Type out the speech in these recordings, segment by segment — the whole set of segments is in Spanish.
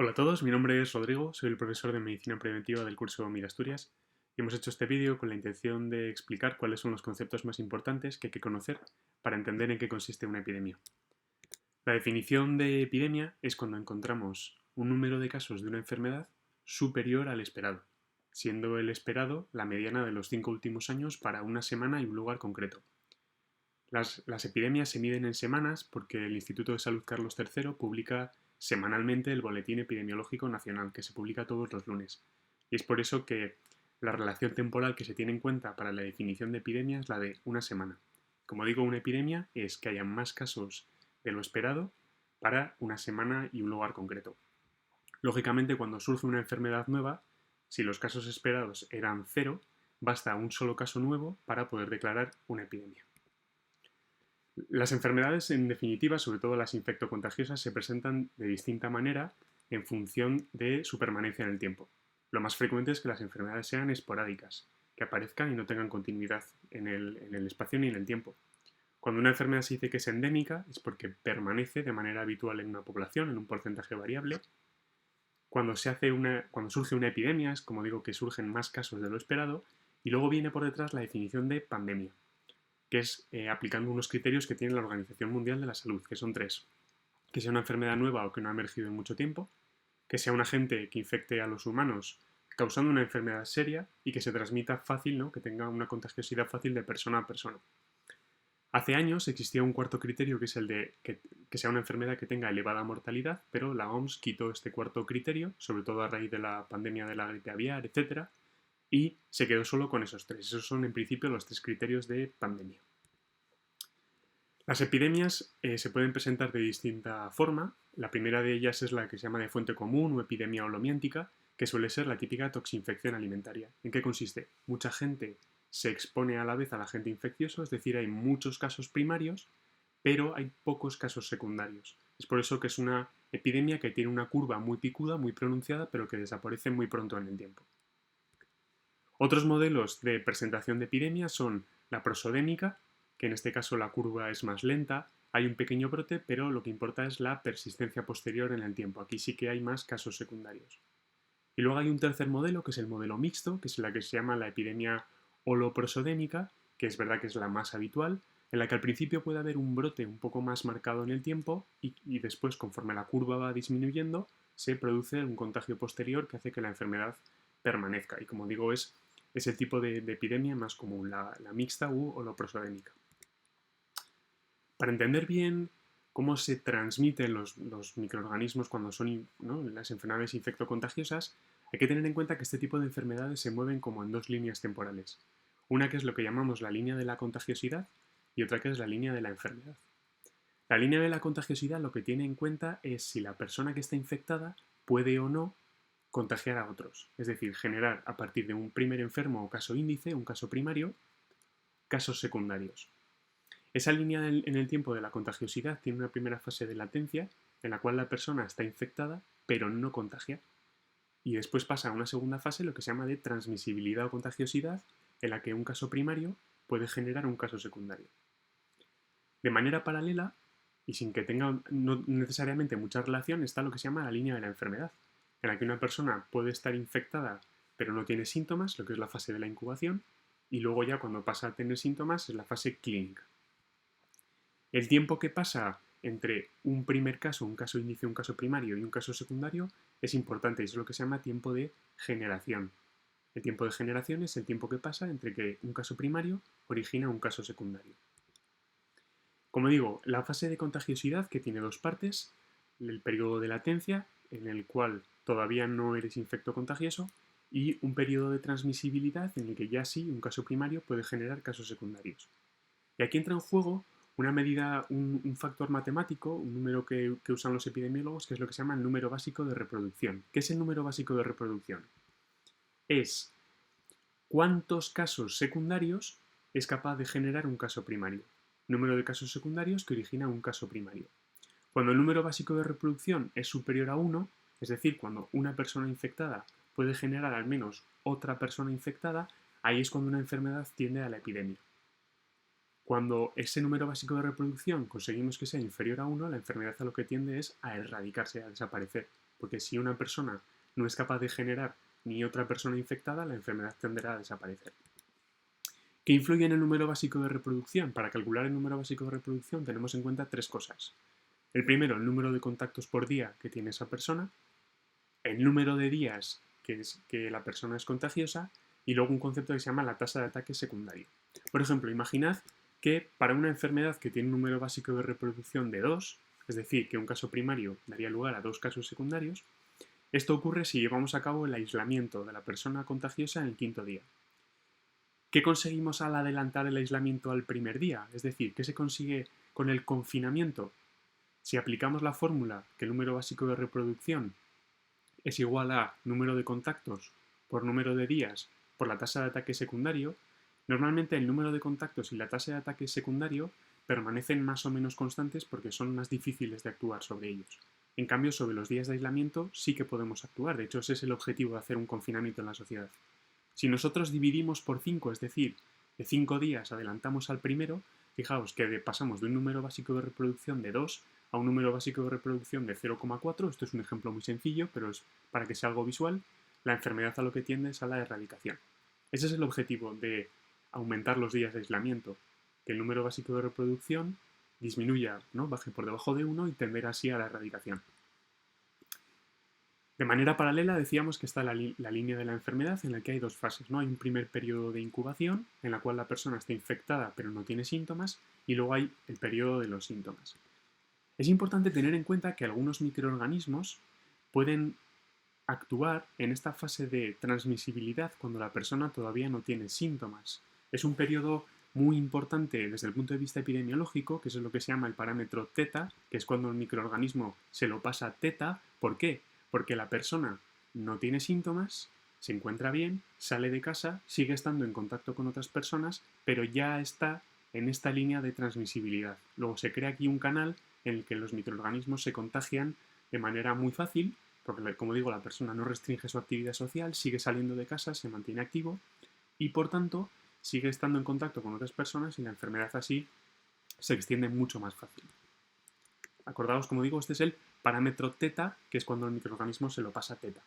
Hola a todos, mi nombre es Rodrigo, soy el profesor de Medicina Preventiva del curso MIR Asturias y hemos hecho este vídeo con la intención de explicar cuáles son los conceptos más importantes que hay que conocer para entender en qué consiste una epidemia. La definición de epidemia es cuando encontramos un número de casos de una enfermedad superior al esperado, siendo el esperado la mediana de los 5 últimos años para una semana y un lugar concreto. Las epidemias se miden en semanas porque el Instituto de Salud Carlos III publica semanalmente el Boletín Epidemiológico Nacional, que se publica todos los lunes. Y es por eso que la relación temporal que se tiene en cuenta para la definición de epidemia es la de una semana. Como digo, una epidemia es que haya más casos de lo esperado para una semana y un lugar concreto. Lógicamente, cuando surge una enfermedad nueva, si los casos esperados eran cero, basta un solo caso nuevo para poder declarar una epidemia. Las enfermedades, en definitiva, sobre todo las infectocontagiosas, se presentan de distinta manera en función de su permanencia en el tiempo. Lo más frecuente es que las enfermedades sean esporádicas, que aparezcan y no tengan continuidad en el espacio ni en el tiempo. Cuando una enfermedad se dice que es endémica es porque permanece de manera habitual en una población, en un porcentaje variable. Cuando surge una epidemia es, como digo, que surgen más casos de lo esperado, y luego viene por detrás la definición de pandemia, que es aplicando unos criterios que tiene la Organización Mundial de la Salud, que son tres: que sea una enfermedad nueva o que no ha emergido en mucho tiempo, que sea un agente que infecte a los humanos causando una enfermedad seria y que se transmita fácil, ¿no? Que tenga una contagiosidad fácil de persona a persona. Hace años existía un cuarto criterio, que es el de que sea una enfermedad que tenga elevada mortalidad, pero la OMS quitó este cuarto criterio, sobre todo a raíz de la pandemia de la gripe aviar, etc., y se quedó solo con esos tres. Esos son en principio los tres criterios de pandemia. Las epidemias se pueden presentar de distinta forma. La primera de ellas es la que se llama de fuente común o epidemia holomiéntica, que suele ser la típica toxinfección alimentaria. ¿En qué consiste? Mucha gente se expone a la vez al agente infeccioso, es decir, hay muchos casos primarios, pero hay pocos casos secundarios. Es por eso que es una epidemia que tiene una curva muy picuda, muy pronunciada, pero que desaparece muy pronto en el tiempo. Otros modelos de presentación de epidemias son la prosodémica, que en este caso la curva es más lenta, hay un pequeño brote, pero lo que importa es la persistencia posterior en el tiempo. Aquí sí que hay más casos secundarios. Y luego hay un tercer modelo, que es el modelo mixto, que es la que se llama la epidemia holoprosodémica, que es verdad que es la más habitual, en la que al principio puede haber un brote un poco más marcado en el tiempo y después, conforme la curva va disminuyendo, se produce un contagio posterior que hace que la enfermedad permanezca. Y como digo, es el tipo de epidemia más común, la mixta u holoprosodémica. Para entender bien cómo se transmiten los microorganismos cuando son, ¿no?, las enfermedades infectocontagiosas, hay que tener en cuenta que este tipo de enfermedades se mueven como en dos líneas temporales. Una que es lo que llamamos la línea de la contagiosidad y otra que es la línea de la enfermedad. La línea de la contagiosidad lo que tiene en cuenta es si la persona que está infectada puede o no contagiar a otros, es decir, generar a partir de un primer enfermo o caso índice, un caso primario, casos secundarios. Esa línea en el tiempo de la contagiosidad tiene una primera fase de latencia en la cual la persona está infectada pero no contagia, y después pasa a una segunda fase, lo que se llama de transmisibilidad o contagiosidad, en la que un caso primario puede generar un caso secundario. De manera paralela, y sin que tenga no necesariamente mucha relación, está lo que se llama la línea de la enfermedad, en la que una persona puede estar infectada pero no tiene síntomas, lo que es la fase de la incubación, y luego ya cuando pasa a tener síntomas es la fase clínica. El tiempo que pasa entre un primer caso, un caso inicio, un caso primario y un caso secundario es importante, y es lo que se llama tiempo de generación. El tiempo de generación es el tiempo que pasa entre que un caso primario origina un caso secundario. Como digo, la fase de contagiosidad, que tiene dos partes: el periodo de latencia, en el cual todavía no eres infecto contagioso, y un periodo de transmisibilidad en el que ya sí un caso primario puede generar casos secundarios. Y aquí entra en juego una medida, un factor matemático, un número que usan los epidemiólogos, que es lo que se llama el número básico de reproducción. ¿Qué es el número básico de reproducción? Es cuántos casos secundarios es capaz de generar un caso primario. Número de casos secundarios que origina un caso primario. Cuando el número básico de reproducción es superior a 1, es decir, cuando una persona infectada puede generar al menos otra persona infectada, ahí es cuando una enfermedad tiende a la epidemia. Cuando ese número básico de reproducción conseguimos que sea inferior a 1, la enfermedad a lo que tiende es a erradicarse, a desaparecer. porque si una persona no es capaz de generar ni otra persona infectada, la enfermedad tenderá a desaparecer. ¿Qué influye en el número básico de reproducción? Para calcular el número básico de reproducción tenemos en cuenta tres cosas. El primero, el número de contactos por día que tiene esa persona, el número de días que la persona es contagiosa y luego un concepto que se llama la tasa de ataque secundario. Por ejemplo, imaginad que para una enfermedad que tiene un número básico de reproducción de 2, es decir, que un caso primario daría lugar a 2 casos secundarios, esto ocurre si llevamos a cabo el aislamiento de la persona contagiosa en el quinto día. ¿Qué conseguimos al adelantar el aislamiento al primer día? Es decir, ¿qué se consigue con el confinamiento? Si aplicamos la fórmula que el número básico de reproducción es igual a número de contactos por número de días por la tasa de ataque secundario, normalmente el número de contactos y la tasa de ataque secundario permanecen más o menos constantes porque son más difíciles de actuar sobre ellos. En cambio, sobre los días de aislamiento sí que podemos actuar. De hecho, ese es el objetivo de hacer un confinamiento en la sociedad. Si nosotros dividimos por 5, es decir, de 5 días adelantamos al primero, fijaos que pasamos de un número básico de reproducción de 2 a un número básico de reproducción de 0,4, esto es un ejemplo muy sencillo, pero es para que sea algo visual, la enfermedad a lo que tiende es a la erradicación. Ese es el objetivo de aumentar los días de aislamiento, que el número básico de reproducción disminuya, ¿no? Baje por debajo de 1 y tender así a la erradicación. De manera paralela decíamos que está la línea de la enfermedad en la que hay dos fases, ¿no? Hay un primer periodo de incubación en la cual la persona está infectada pero no tiene síntomas y luego hay el periodo de los síntomas. Es importante tener en cuenta que algunos microorganismos pueden actuar en esta fase de transmisibilidad cuando la persona todavía no tiene síntomas. Es un periodo muy importante desde el punto de vista epidemiológico, que es lo que se llama el parámetro teta, que es cuando el microorganismo se lo pasa a teta. ¿Por qué? Porque la persona no tiene síntomas, se encuentra bien, sale de casa, sigue estando en contacto con otras personas, pero ya está en esta línea de transmisibilidad. Luego se crea aquí un canal en el que los microorganismos se contagian de manera muy fácil, porque como digo, la persona no restringe su actividad social, sigue saliendo de casa, se mantiene activo y por tanto sigue estando en contacto con otras personas y la enfermedad así se extiende mucho más fácil. Acordaos, como digo, este es el parámetro teta, que es cuando el microorganismo se lo pasa a teta.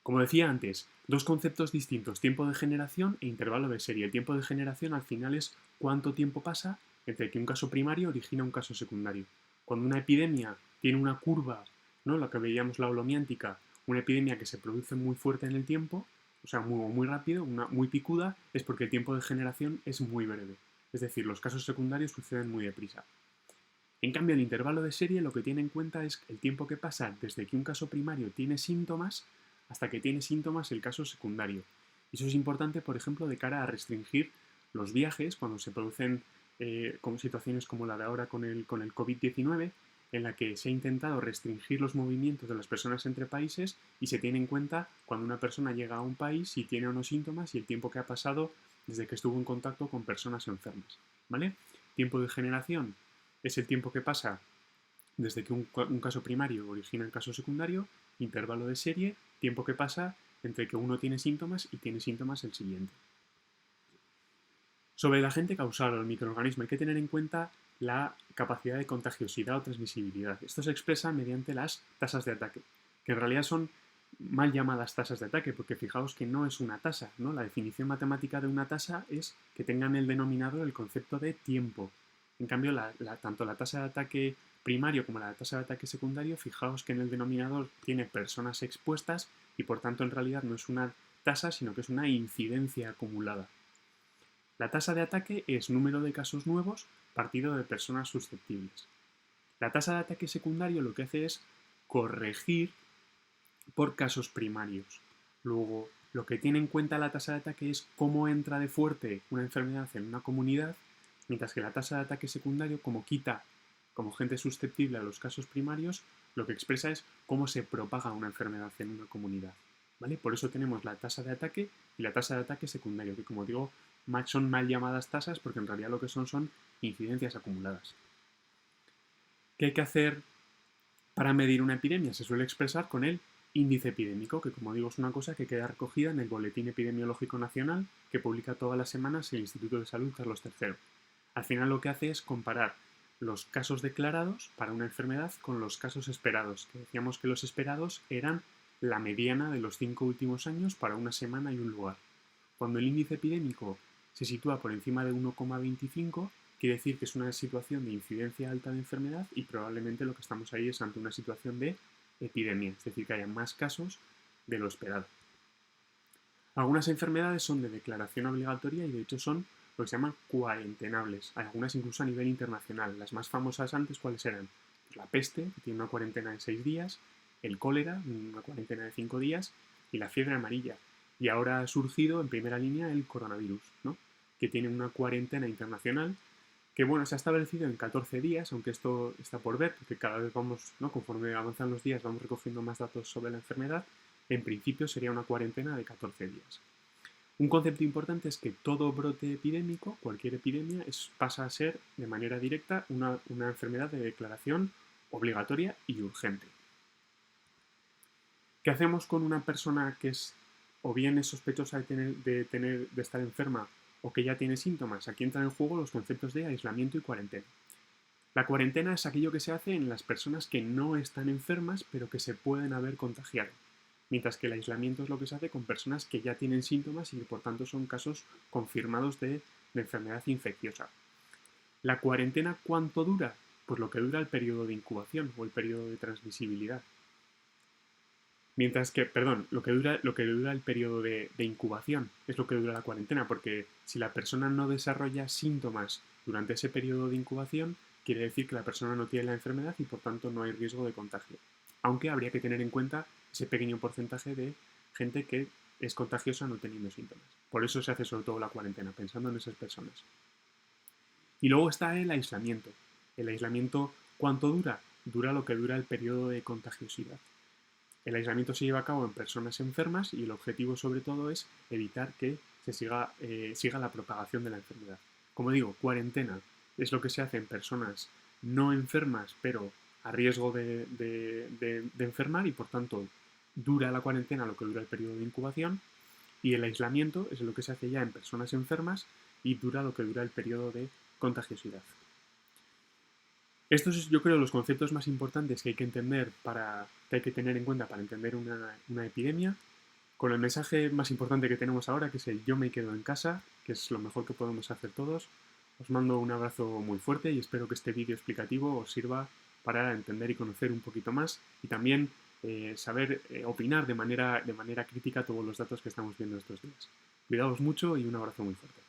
Como decía antes, dos conceptos distintos, tiempo de generación e intervalo de serie. El tiempo de generación al final es cuánto tiempo pasa entre que un caso primario origina un caso secundario. Cuando una epidemia tiene una curva, ¿no? Lo que veíamos la holomiántica, una epidemia que se produce muy fuerte en el tiempo, o sea, muy rápido, muy picuda, es porque el tiempo de generación es muy breve. Es decir, los casos secundarios suceden muy deprisa. En cambio, el intervalo de serie lo que tiene en cuenta es el tiempo que pasa desde que un caso primario tiene síntomas hasta que tiene síntomas el caso secundario. Y eso es importante, por ejemplo, de cara a restringir los viajes cuando se producen situaciones como la de ahora con el COVID-19, en la que se ha intentado restringir los movimientos de las personas entre países y se tiene en cuenta cuando una persona llega a un país y tiene unos síntomas y el tiempo que ha pasado desde que estuvo en contacto con personas enfermas. ¿Vale? Tiempo de generación es el tiempo que pasa desde que un caso primario origina el caso secundario, intervalo de serie, tiempo que pasa entre que uno tiene síntomas y tiene síntomas el siguiente. Sobre el agente causal o el microorganismo hay que tener en cuenta la capacidad de contagiosidad o transmisibilidad. Esto se expresa mediante las tasas de ataque, que en realidad son mal llamadas tasas de ataque, porque fijaos que no es una tasa, ¿no? La definición matemática de una tasa es que tenga en el denominador el concepto de tiempo. En cambio, tanto la tasa de ataque primario como la tasa de ataque secundario, fijaos que en el denominador tiene personas expuestas y por tanto en realidad no es una tasa, sino que es una incidencia acumulada. La tasa de ataque es número de casos nuevos partido de personas susceptibles. La tasa de ataque secundario lo que hace es corregir por casos primarios. Luego, lo que tiene en cuenta la tasa de ataque es cómo entra de fuerte una enfermedad en una comunidad, mientras que la tasa de ataque secundario, como quita como gente susceptible a los casos primarios, lo que expresa es cómo se propaga una enfermedad en una comunidad. ¿Vale? Por eso tenemos la tasa de ataque y la tasa de ataque secundario, que como digo, son mal llamadas tasas porque en realidad lo que son incidencias acumuladas. ¿Qué hay que hacer para medir una epidemia? Se suele expresar con el índice epidémico, que como digo es una cosa que queda recogida en el Boletín Epidemiológico Nacional que publica todas las semanas el Instituto de Salud Carlos III. Al final lo que hace es comparar los casos declarados para una enfermedad con los casos esperados, que decíamos que los esperados eran la mediana de los 5 últimos años para una semana y un lugar. Cuando el índice epidémico se sitúa por encima de 1,25, quiere decir que es una situación de incidencia alta de enfermedad y probablemente lo que estamos ahí es ante una situación de epidemia, es decir, que haya más casos de lo esperado. Algunas enfermedades son de declaración obligatoria y de hecho son lo que se llaman cuarentenables, hay algunas incluso a nivel internacional. Las más famosas antes, ¿cuáles eran? Pues la peste, que tiene una cuarentena de 6 días, el cólera, una cuarentena de 5 días, y la fiebre amarilla. Y ahora ha surgido en primera línea el coronavirus, ¿no? Que tiene una cuarentena internacional que, bueno, se ha establecido en 14 días, aunque esto está por ver, porque cada vez vamos, ¿no? Conforme avanzan los días, vamos recogiendo más datos sobre la enfermedad. En principio sería una cuarentena de 14 días. Un concepto importante es que todo brote epidémico, cualquier epidemia, pasa a ser de manera directa una enfermedad de declaración obligatoria y urgente. ¿Qué hacemos con una persona que es o bien es sospechosa de estar enferma o que ya tiene síntomas? Aquí entran en juego los conceptos de aislamiento y cuarentena. La cuarentena es aquello que se hace en las personas que no están enfermas pero que se pueden haber contagiado, mientras que el aislamiento es lo que se hace con personas que ya tienen síntomas y que por tanto son casos confirmados de enfermedad infecciosa. ¿La cuarentena cuánto dura? Pues lo que dura el periodo de incubación o el periodo de transmisibilidad. Mientras que, perdón, lo que dura el periodo de incubación es lo que dura la cuarentena, porque si la persona no desarrolla síntomas durante ese periodo de incubación, quiere decir que la persona no tiene la enfermedad y por tanto no hay riesgo de contagio. Aunque habría que tener en cuenta ese pequeño porcentaje de gente que es contagiosa no teniendo síntomas. Por eso se hace sobre todo la cuarentena, pensando en esas personas. Y luego está el aislamiento. El aislamiento, ¿cuánto dura? Dura lo que dura el periodo de contagiosidad. El aislamiento se lleva a cabo en personas enfermas y el objetivo sobre todo es evitar que se siga la propagación de la enfermedad. Como digo, cuarentena es lo que se hace en personas no enfermas pero a riesgo de enfermar y por tanto dura la cuarentena lo que dura el periodo de incubación, y el aislamiento es lo que se hace ya en personas enfermas y dura lo que dura el periodo de contagiosidad. Estos son, yo creo, los conceptos más importantes que hay que entender que hay que tener en cuenta para entender una epidemia, con el mensaje más importante que tenemos ahora, que es el yo me quedo en casa, que es lo mejor que podemos hacer todos. Os mando un abrazo muy fuerte y espero que este vídeo explicativo os sirva para entender y conocer un poquito más y también saber opinar de manera crítica todos los datos que estamos viendo estos días. Cuidaos mucho y un abrazo muy fuerte.